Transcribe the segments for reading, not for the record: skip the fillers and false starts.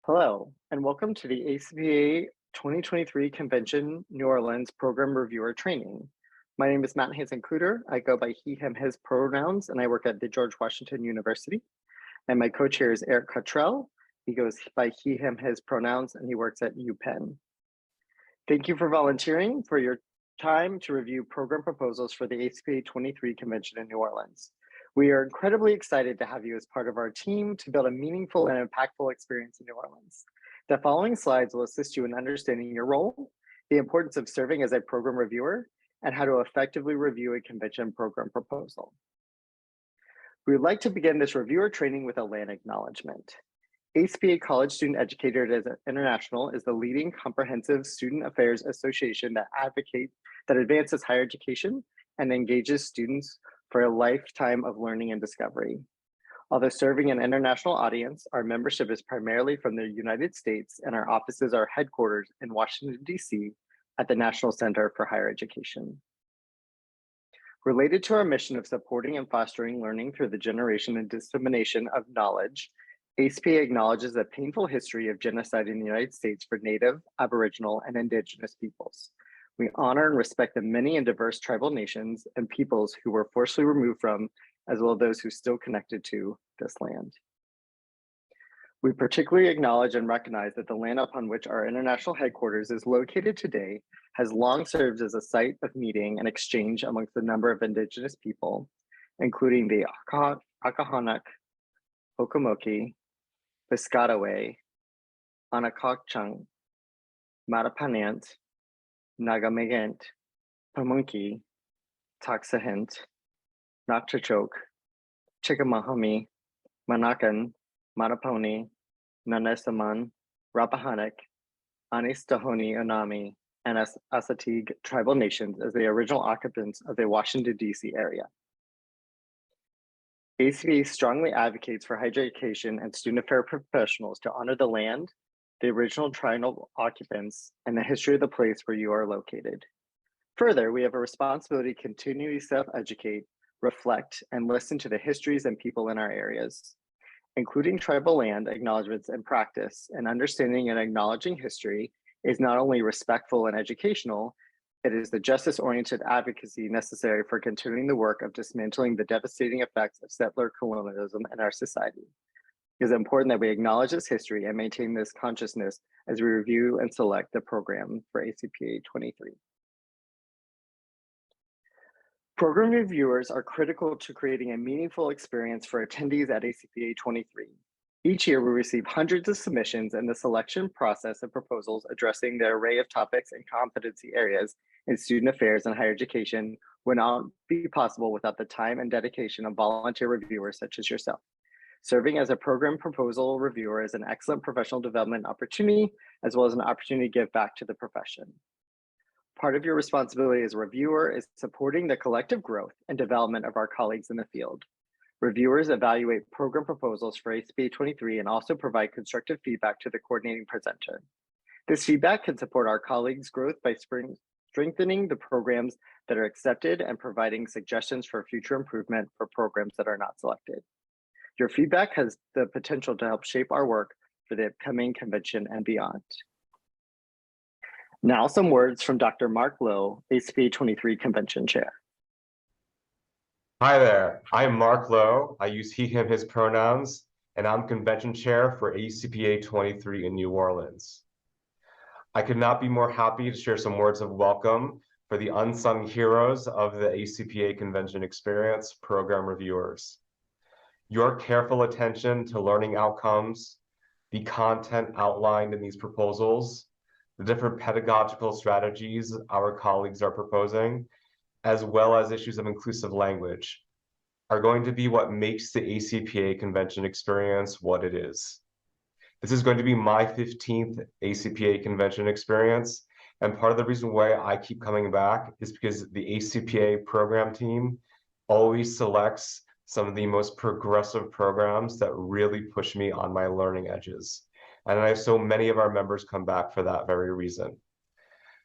Hello, and welcome to the ACPA 2023 Convention New Orleans Program Reviewer Training. My name is Matt Hansen-Cooter. I go by he, him, his pronouns, and I work at the George Washington University. And my co-chair is Eric Cottrell. He goes by he, him, his pronouns, and he works at UPenn. Thank you for volunteering for your time to review program proposals for the ACPA 23 Convention in New Orleans. We are incredibly excited to have you as part of our team to build a meaningful and impactful experience in New Orleans. The following slides will assist you in understanding your role, the importance of serving as a program reviewer, and how to effectively review a convention program proposal. We would like to begin this reviewer training with a land acknowledgement. ACPA College Student Educators International is the leading comprehensive student affairs association that advances higher education and engages students for a lifetime of learning and discovery. Although serving an international audience, our membership is primarily from the United States, and our offices are headquartered in Washington, D.C. at the National Center for Higher Education. Related to our mission of supporting and fostering learning through the generation and dissemination of knowledge, ACPA acknowledges a painful history of genocide in the United States for Native, Aboriginal, and Indigenous peoples. We honor and respect the many and diverse tribal nations and peoples who were forcibly removed from, as well as those who still connected to, this land. We particularly acknowledge and recognize that the land upon which our international headquarters is located today has long served as a site of meeting and exchange amongst a number of Indigenous people, including the Akahonak, Okomoki, Piscataway, Anakakchunk, Mattapanant, Nagamegant, Pamunkey, Taxahint, Nokchachok, Chickamauhamy, Monacan, Mattaponi, Nanasaman, Rappahannock, Anistahoni Onami, and Assateague tribal nations as the original occupants of the Washington, D.C. area. ACPA strongly advocates for higher education and student affairs professionals to honor the land, the original tribal occupants, and the history of the place where you are located. Further, we have a responsibility to continually self-educate, reflect, and listen to the histories and people in our areas. Including tribal land acknowledgements and practice, and understanding and acknowledging history is not only respectful and educational, it is the justice-oriented advocacy necessary for continuing the work of dismantling the devastating effects of settler colonialism in our society. It is important that we acknowledge this history and maintain this consciousness as we review and select the program for ACPA 23. Program reviewers are critical to creating a meaningful experience for attendees at ACPA 23. Each year, we receive hundreds of submissions, and the selection process of proposals addressing the array of topics and competency areas in student affairs and higher education would not be possible without the time and dedication of volunteer reviewers such as yourself. Serving as a program proposal reviewer is an excellent professional development opportunity, as well as an opportunity to give back to the profession. Part of your responsibility as a reviewer is supporting the collective growth and development of our colleagues in the field. Reviewers evaluate program proposals for ACPA 23 and also provide constructive feedback to the coordinating presenter. This feedback can support our colleagues' growth by strengthening the programs that are accepted and providing suggestions for future improvement for programs that are not selected. Your feedback has the potential to help shape our work for the upcoming convention and beyond. Now some words from Dr. Mark Lowe, ACPA 23 Convention Chair. Hi there, I'm Mark Lowe. I use he, him, his pronouns, and I'm Convention Chair for ACPA 23 in New Orleans. I could not be more happy to share some words of welcome for the unsung heroes of the ACPA Convention experience, program reviewers. Your careful attention to learning outcomes, the content outlined in these proposals, the different pedagogical strategies our colleagues are proposing, as well as issues of inclusive language, are going to be what makes the ACPA convention experience what it is. This is going to be my 15th ACPA convention experience, and part of the reason why I keep coming back is because the ACPA program team always selects some of the most progressive programs that really push me on my learning edges. And I have so many of our members come back for that very reason.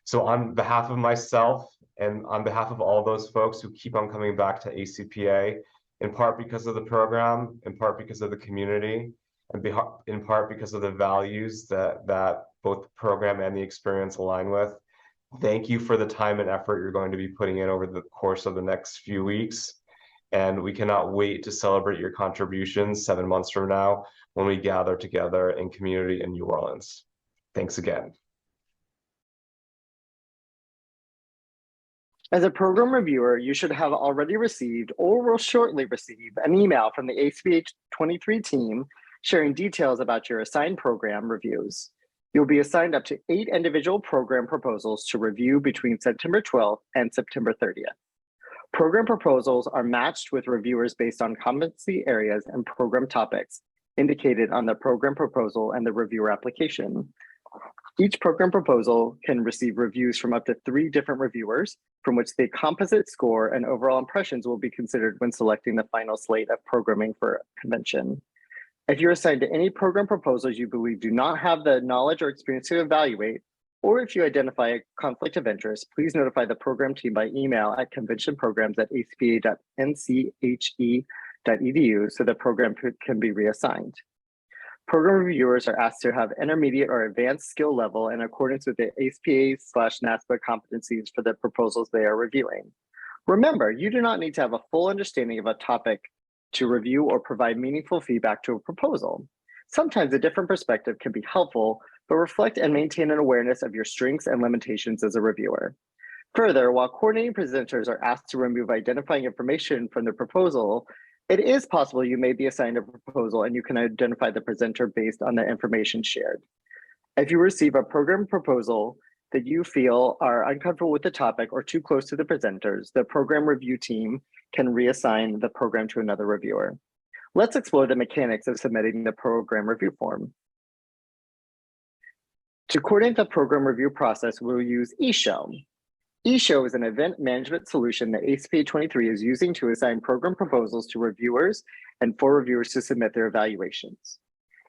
So on behalf of myself and on behalf of all those folks who keep on coming back to ACPA, in part because of the program, in part because of the community, and in part because of the values that both the program and the experience align with. Thank you for the time and effort you're going to be putting in over the course of the next few weeks. And we cannot wait to celebrate your contributions 7 months from now when we gather together in community in New Orleans. Thanks again. As a program reviewer, you should have already received or will shortly receive an email from the ACPA23 team sharing details about your assigned program reviews. You'll be assigned up to 8 individual program proposals to review between September 12th and September 30th. Program proposals are matched with reviewers based on competency areas and program topics indicated on the program proposal and the reviewer application. Each program proposal can receive reviews from up to 3 different reviewers, from which the composite score and overall impressions will be considered when selecting the final slate of programming for convention. If you're assigned to any program proposals you believe do not have the knowledge or experience to evaluate, or if you identify a conflict of interest, please notify the program team by email at conventionprograms@acpa.nche.edu so the program can be reassigned. Program reviewers are asked to have intermediate or advanced skill level in accordance with the ACPA/NASPA competencies for the proposals they are reviewing. Remember, you do not need to have a full understanding of a topic to review or provide meaningful feedback to a proposal. Sometimes a different perspective can be helpful, but reflect and maintain an awareness of your strengths and limitations as a reviewer. Further, while coordinating presenters are asked to remove identifying information from the proposal, it is possible you may be assigned a proposal and you can identify the presenter based on the information shared. If you receive a program proposal that you feel are uncomfortable with the topic or too close to the presenters, the program review team can reassign the program to another reviewer. Let's explore the mechanics of submitting the program review form. To coordinate the program review process, we'll use EShow. EShow is an event management solution that ACPA23 is using to assign program proposals to reviewers and for reviewers to submit their evaluations.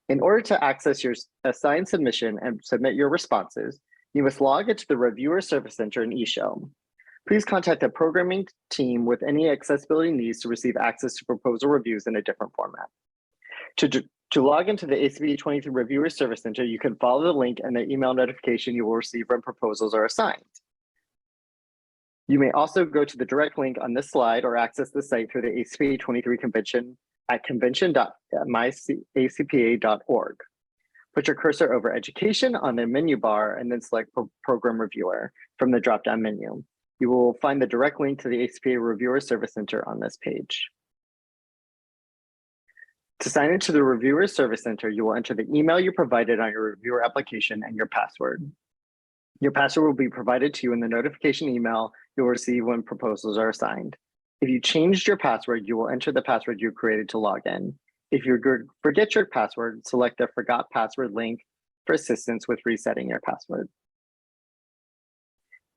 In order to access your assigned submission and submit your responses, you must log into the Reviewer Service Center in EShow. Please contact the programming team with any accessibility needs to receive access to proposal reviews in a different format. To log into the ACPA23 Reviewer Service Center, you can follow the link and the email notification you will receive when proposals are assigned. You may also go to the direct link on this slide or access the site through the ACPA23 convention at convention.myacpa.org. Put your cursor over Education on the menu bar and then select Program Reviewer from the drop-down menu. You will find the direct link to the ACPA Reviewer Service Center on this page. To sign into the Reviewer Service Center, you will enter the email you provided on your reviewer application and your password. Your password will be provided to you in the notification email you'll receive when proposals are assigned. If you changed your password, you will enter the password you created to log in. If you forget your password, select the Forgot Password link for assistance with resetting your password.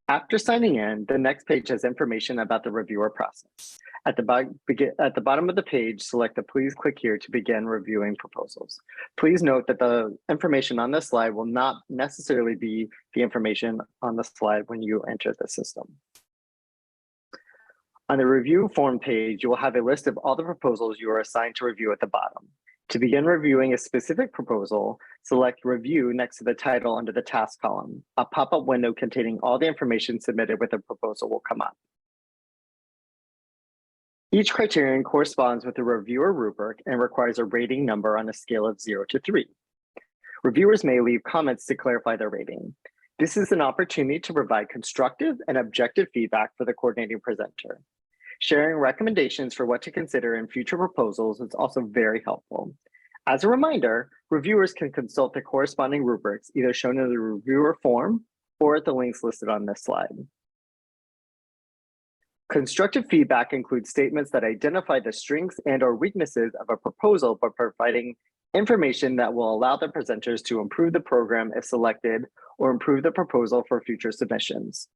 After signing in, the next page has information about the reviewer process. At the bottom of the page, select the Please click here to begin reviewing proposals. Please note that the information on this slide will not necessarily be the information on the slide when you enter the system. On the review form page, you will have a list of all the proposals you are assigned to review at the bottom. To begin reviewing a specific proposal, select Review next to the title under the task column. A pop-up window containing all the information submitted with the proposal will come up. Each criterion corresponds with the reviewer rubric and requires a rating number on a scale of 0 to 3. Reviewers may leave comments to clarify their rating. This is an opportunity to provide constructive and objective feedback for the coordinating presenter. Sharing recommendations for what to consider in future proposals is also very helpful. As a reminder, reviewers can consult the corresponding rubrics either shown in the reviewer form or at the links listed on this slide. Constructive feedback includes statements that identify the strengths and/or weaknesses of a proposal by providing information that will allow the presenters to improve the program if selected or improve the proposal for future submissions.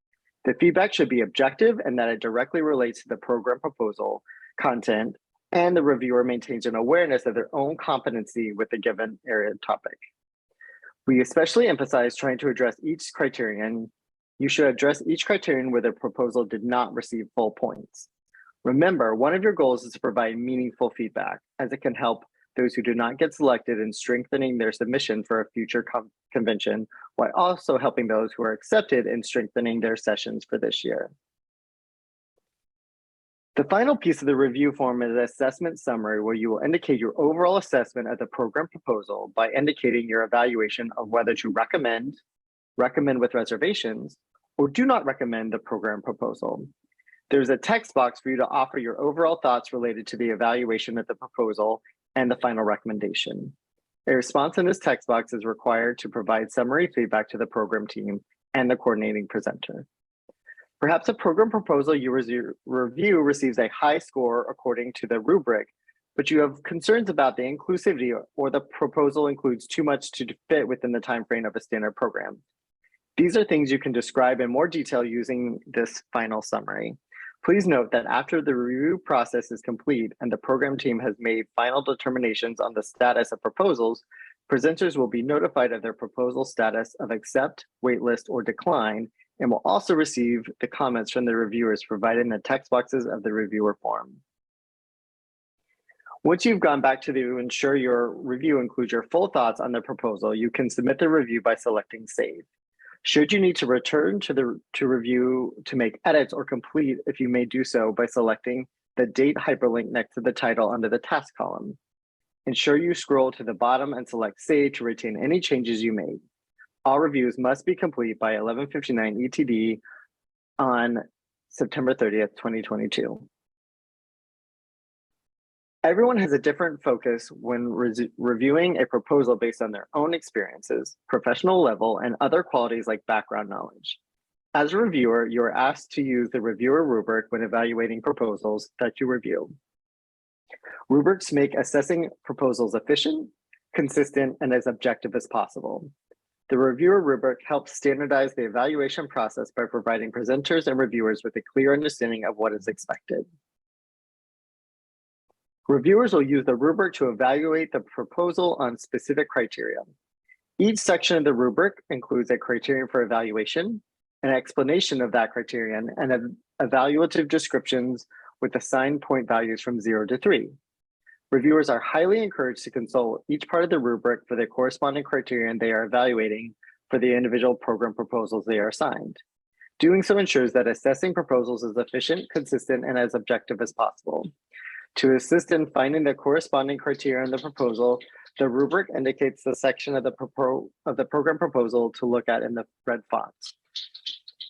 The feedback should be objective and that it directly relates to the program proposal content, and the reviewer maintains an awareness of their own competency with the given area topic. We especially emphasize trying to address each criterion. You should address each criterion where the proposal did not receive full points. Remember, one of your goals is to provide meaningful feedback, as it can help those who do not get selected in strengthening their submission for a future convention, while also helping those who are accepted in strengthening their sessions for this year. The final piece of the review form is an assessment summary where you will indicate your overall assessment of the program proposal by indicating your evaluation of whether to recommend with reservations, or do not recommend the program proposal. There's a text box for you to offer your overall thoughts related to the evaluation of the proposal and the final recommendation. A response in this text box is required to provide summary feedback to the program team and the coordinating presenter. Perhaps a program proposal you review receives a high score according to the rubric, but you have concerns about the inclusivity or the proposal includes too much to fit within the timeframe of a standard program. These are things you can describe in more detail using this final summary. Please note that after the review process is complete and the program team has made final determinations on the status of proposals, presenters will be notified of their proposal status of accept, waitlist, or decline, and will also receive the comments from the reviewers provided in the text boxes of the reviewer form. Once you've gone back to ensure your review includes your full thoughts on the proposal, you can submit the review by selecting Save. Should you need to return to review to make edits or complete, if you may do so by selecting the date hyperlink next to the title under the task column. Ensure you scroll to the bottom and select Save to retain any changes you made. All reviews must be complete by 11:59 ETD on September 30th, 2022. Everyone has a different focus when reviewing a proposal based on their own experiences, professional level, and other qualities like background knowledge. As a reviewer, you are asked to use the reviewer rubric when evaluating proposals that you review. Rubrics make assessing proposals efficient, consistent, and as objective as possible. The reviewer rubric helps standardize the evaluation process by providing presenters and reviewers with a clear understanding of what is expected. Reviewers will use the rubric to evaluate the proposal on specific criteria. Each section of the rubric includes a criterion for evaluation, an explanation of that criterion, and evaluative descriptions with assigned point values from 0 to 3. Reviewers are highly encouraged to consult each part of the rubric for the corresponding criterion they are evaluating for the individual program proposals they are assigned. Doing so ensures that assessing proposals is efficient, consistent, and as objective as possible. To assist in finding the corresponding criteria in the proposal, the rubric indicates the section of the program proposal to look at in the red font.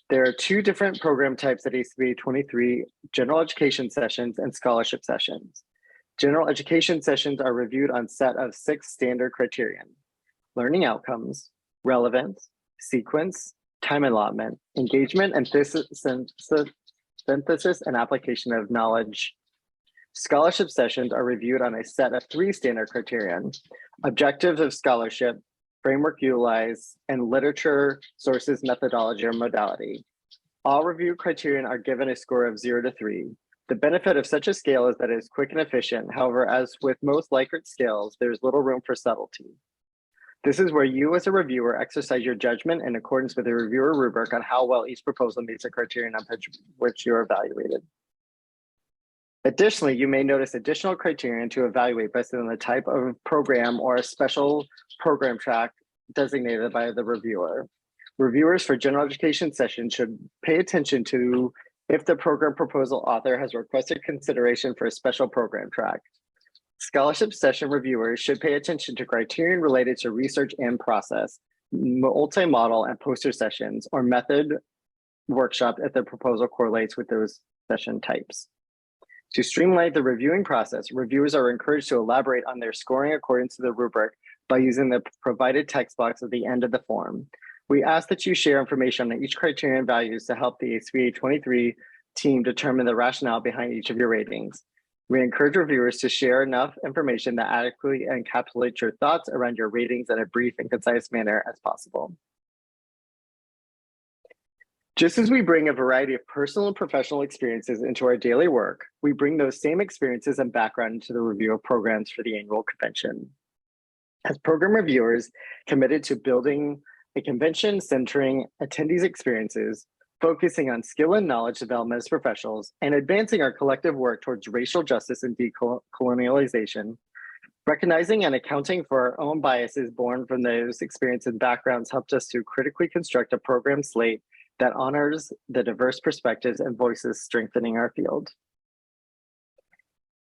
There are two different program types at ACPA23, general education sessions and scholarship sessions. General education sessions are reviewed on a set of 6 standard criterion: learning outcomes, relevance, sequence, time allotment, engagement, and synthesis and application of knowledge. Scholarship sessions are reviewed on a set of 3 standard criterion: objectives of scholarship, framework utilized, and literature, sources, methodology, or modality. All review criterion are given a score of 0 to 3. The benefit of such a scale is that it is quick and efficient. However, as with most Likert scales, there is little room for subtlety. This is where you as a reviewer exercise your judgment in accordance with the reviewer rubric on how well each proposal meets the criterion on which you are evaluated. Additionally, you may notice additional criterion to evaluate based on the type of program or a special program track designated by the reviewer. Reviewers for general education sessions should pay attention to if the program proposal author has requested consideration for a special program track. Scholarship session reviewers should pay attention to criterion related to research and process, multi-model and poster sessions, or method workshop if the proposal correlates with those session types. To streamline the reviewing process, reviewers are encouraged to elaborate on their scoring according to the rubric by using the provided text box at the end of the form. We ask that you share information on each criterion values to help the ACPA23 team determine the rationale behind each of your ratings. We encourage reviewers to share enough information that adequately encapsulates your thoughts around your ratings in a brief and concise manner as possible. Just as we bring a variety of personal and professional experiences into our daily work, we bring those same experiences and background into the review of programs for the annual convention. As program reviewers committed to building a convention centering attendees' experiences, focusing on skill and knowledge development as professionals, and advancing our collective work towards racial justice and decolonialization, Recognizing and accounting for our own biases born from those experiences and backgrounds helped us to critically construct a program slate that honors the diverse perspectives and voices strengthening our field.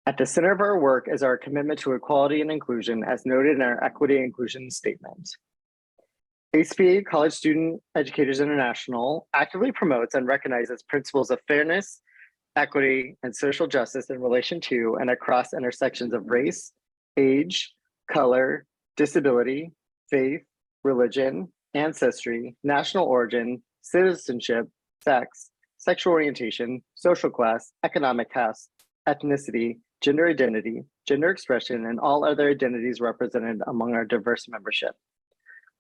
At the center of our work is our commitment to equality and inclusion, as noted in our equity and inclusion statement. ACPA College Student Educators International actively promotes and recognizes principles of fairness, equity, and social justice in relation to and across intersections of race, age, color, disability, faith, religion, ancestry, national origin, citizenship, sex, sexual orientation, social class, economic caste, ethnicity, gender identity, gender expression, and all other identities represented among our diverse membership.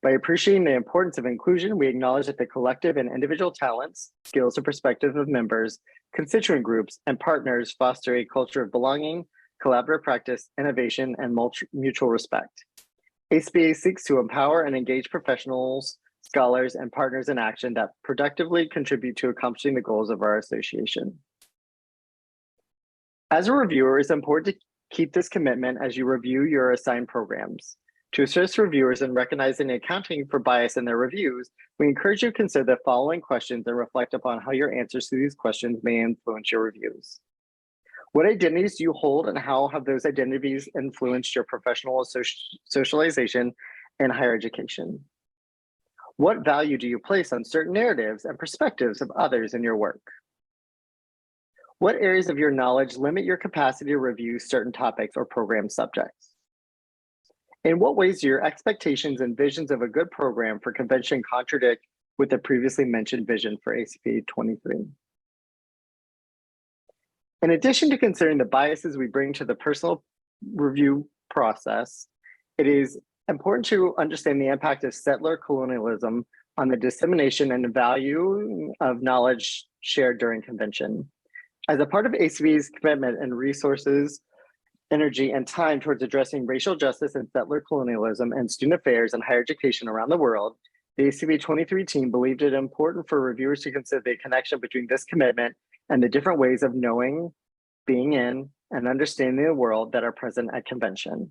By appreciating the importance of inclusion, we acknowledge that the collective and individual talents, skills, and perspectives of members, constituent groups, and partners foster a culture of belonging, collaborative practice, innovation, and mutual respect. ACPA seeks to empower and engage professionals, scholars, and partners in action that productively contribute to accomplishing the goals of our association. As a reviewer, it's important to keep this commitment as you review your assigned programs. To assist reviewers in recognizing and accounting for bias in their reviews, we encourage you to consider the following questions and reflect upon how your answers to these questions may influence your reviews. What identities do you hold, and how have those identities influenced your professional socialization and higher education? What value do you place on certain narratives and perspectives of others in your work? What areas of your knowledge limit your capacity to review certain topics or program subjects? In what ways do your expectations and visions of a good program for convention contradict with the previously mentioned vision for ACPA23? In addition to considering the biases we bring to the personal review process, it is important to understand the impact of settler colonialism on the dissemination and value of knowledge shared during convention. As a part of ACPA's commitment and resources, energy, and time towards addressing racial justice and settler colonialism and student affairs and higher education around the world, the ACPA23 team believed it important for reviewers to consider the connection between this commitment and the different ways of knowing, being in, and understanding the world that are present at convention.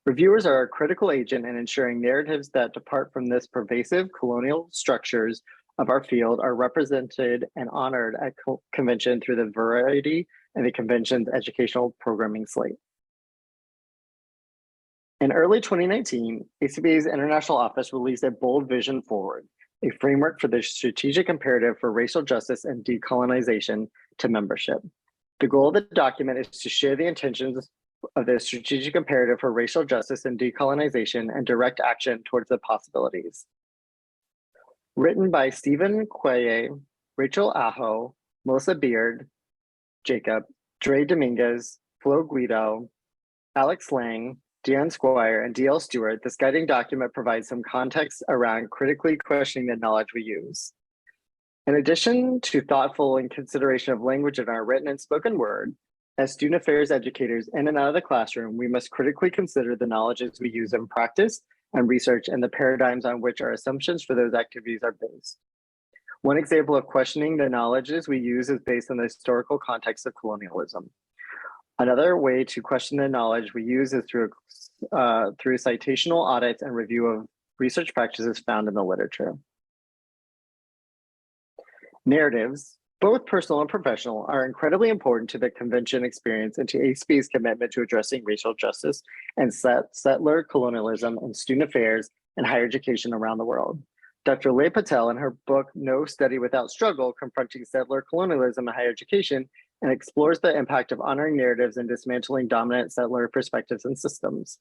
Reviewers are a critical agent in ensuring narratives that depart from this pervasive colonial structures of our field are represented and honored at convention through the variety and the convention's educational programming slate. In early 2019, ACPA's International Office released a bold vision forward, a framework for the strategic imperative for racial justice and decolonization to membership. The goal of the document is to share the intentions of the strategic imperative for racial justice and decolonization and direct action towards the possibilities. Written by Stephen Quaye, Rachel Aho, Melissa Beard, Jacob, Dre Dominguez, Flo Guido, Alex Lang, Deanne Squire, and DL Stewart, this guiding document provides some context around critically questioning the knowledge we use. In addition to thoughtful and consideration of language in our written and spoken word, as student affairs educators in and out of the classroom, we must critically consider the knowledges we use in practice and research and the paradigms on which our assumptions for those activities are based. One example of questioning the knowledges we use is based on the historical context of colonialism. Another way to question the knowledge we use is through citational audits and review of research practices found in the literature. Narratives, both personal and professional, are incredibly important to the convention experience and to ACPA's commitment to addressing racial justice and settler colonialism in student affairs and higher education around the world. Dr. Leigh Patel, in her book, No Study Without Struggle, Confronting Settler Colonialism in Higher Education, and explores the impact of honoring narratives and dismantling dominant settler perspectives and systems.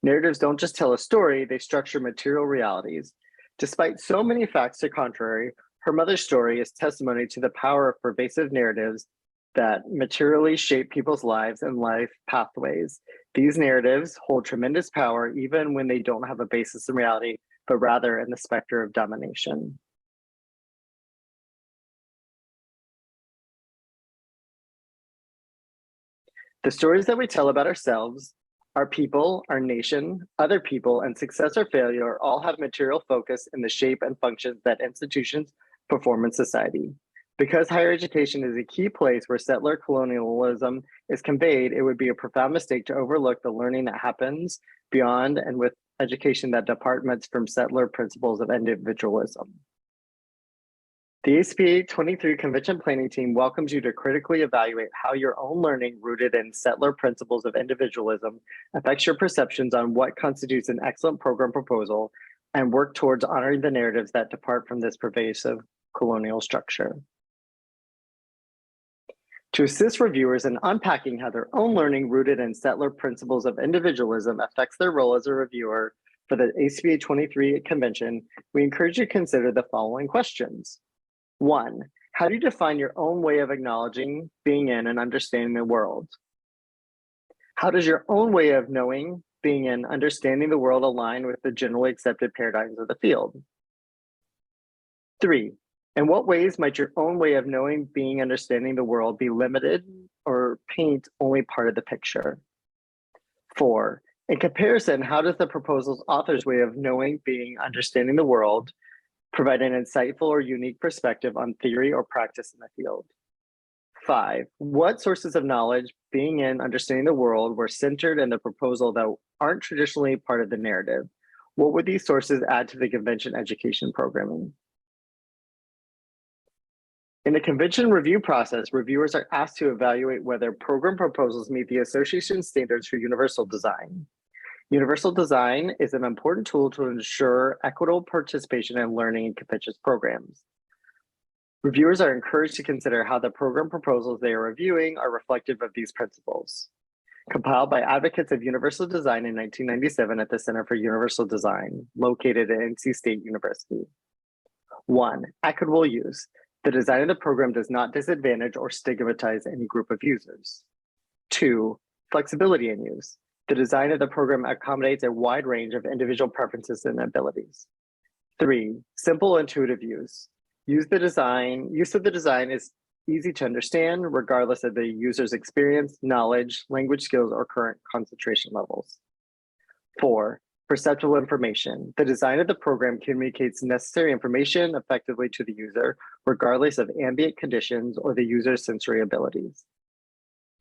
Narratives don't just tell a story, they structure material realities. Despite so many facts to the contrary, her mother's story is testimony to the power of pervasive narratives that materially shape people's lives and life pathways. These narratives hold tremendous power even when they don't have a basis in reality, but rather in the specter of domination. The stories that we tell about ourselves, our people, our nation, other people, and success or failure all have material focus in the shape and functions that institutions perform in society. Because higher education is a key place where settler colonialism is conveyed, it would be a profound mistake to overlook the learning that happens beyond and with education that departs from settler principles of individualism. The ACPA23 Convention Planning Team welcomes you to critically evaluate how your own learning rooted in settler principles of individualism affects your perceptions on what constitutes an excellent program proposal and work towards honoring the narratives that depart from this pervasive colonial structure. To assist reviewers in unpacking how their own learning rooted in settler principles of individualism affects their role as a reviewer for the ACPA23 convention, we encourage you to consider the following questions. 1, how do you define your own way of acknowledging, being in, and understanding the world? How does your own way of knowing, being in, understanding the world align with the generally accepted paradigms of the field? 3, in what ways might your own way of knowing, being, understanding the world be limited or paint only part of the picture? 4, in comparison, how does the proposal's author's way of knowing, being, understanding the world provide an insightful or unique perspective on theory or practice in the field? 5, what sources of knowledge, being in, understanding the world were centered in the proposal that aren't traditionally part of the narrative? What would these sources add to the convention education programming? In the convention review process, reviewers are asked to evaluate whether program proposals meet the association standards for universal design. Universal design is an important tool to ensure equitable participation and learning in convention programs. Reviewers are encouraged to consider how the program proposals they are reviewing are reflective of these principles. Compiled by advocates of universal design in 1997 at the Center for Universal Design, located at NC State University. 1, equitable use. The design of the program does not disadvantage or stigmatize any group of users. 2, flexibility in use. The design of the program accommodates a wide range of individual preferences and abilities. 3, simple intuitive use. Use of the design is easy to understand regardless of the user's experience, knowledge, language skills, or current concentration levels. 4, perceptual information. The design of the program communicates necessary information effectively to the user, regardless of ambient conditions or the user's sensory abilities.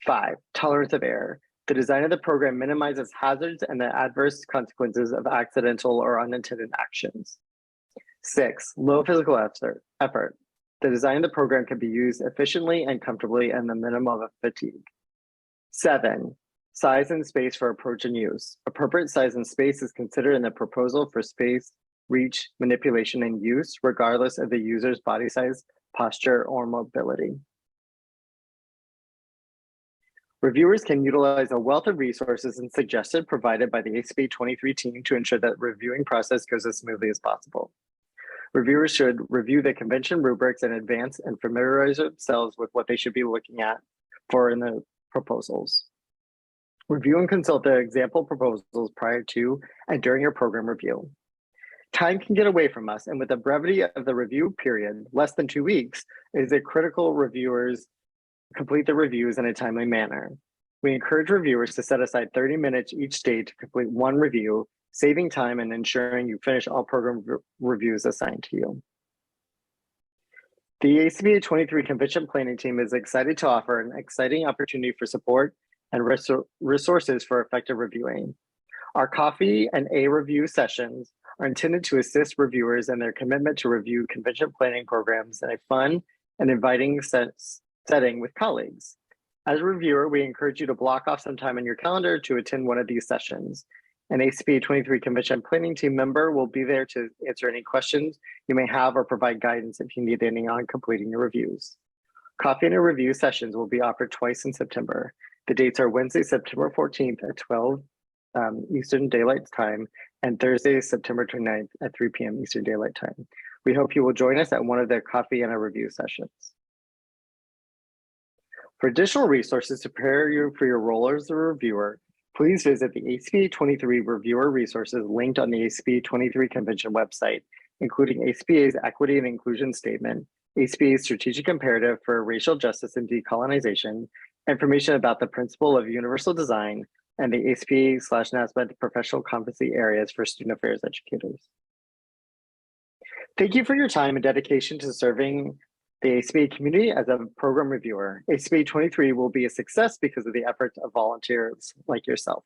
5, tolerance of error. The design of the program minimizes hazards and the adverse consequences of accidental or unintended actions. 6, low physical effort. The design of the program can be used efficiently and comfortably and the minimum of fatigue. 7, size and space for approach and use. Appropriate size and space is considered in the proposal for space, reach, manipulation, and use, regardless of the user's body size, posture, or mobility. Reviewers can utilize a wealth of resources and suggestions provided by the ACPA23 team to ensure that the reviewing process goes as smoothly as possible. Reviewers should review the convention rubrics in advance and familiarize themselves with what they should be looking at for in the proposals. Review and consult the example proposals prior to and during your program review. Time can get away from us, and with the brevity of the review period, less than 2 weeks, it is critical reviewers complete the reviews in a timely manner. We encourage reviewers to set aside 30 minutes each day to complete one review, saving time and ensuring you finish all program reviews assigned to you. The ACPA23 Convention Planning Team is excited to offer an exciting opportunity for support and resources for effective reviewing. Our coffee and A review sessions are intended to assist reviewers in their commitment to review convention planning programs in a fun and inviting setting with colleagues. As a reviewer, we encourage you to block off some time in your calendar to attend one of these sessions. An ACPA23 Convention Planning Team member will be there to answer any questions you may have or provide guidance if you need any on completing your reviews. Coffee and a review sessions will be offered twice in September. The dates are Wednesday, September 14th at 12 Eastern Daylight Time and Thursday, September 29th at 3 p.m. Eastern Daylight Time. We hope you will join us at one of the coffee and a review sessions. For additional resources to prepare you for your role as a reviewer, please visit the ACPA23 reviewer resources linked on the ACPA23 convention website, including ACPA's Equity and Inclusion Statement, ACPA's Strategic Imperative for Racial Justice and Decolonization, information about the principle of universal design, and the ACPA/NASBA professional competency areas for student affairs educators. Thank you for your time and dedication to serving the ACPA community as a program reviewer. ACPA 23 will be a success because of the efforts of volunteers like yourself.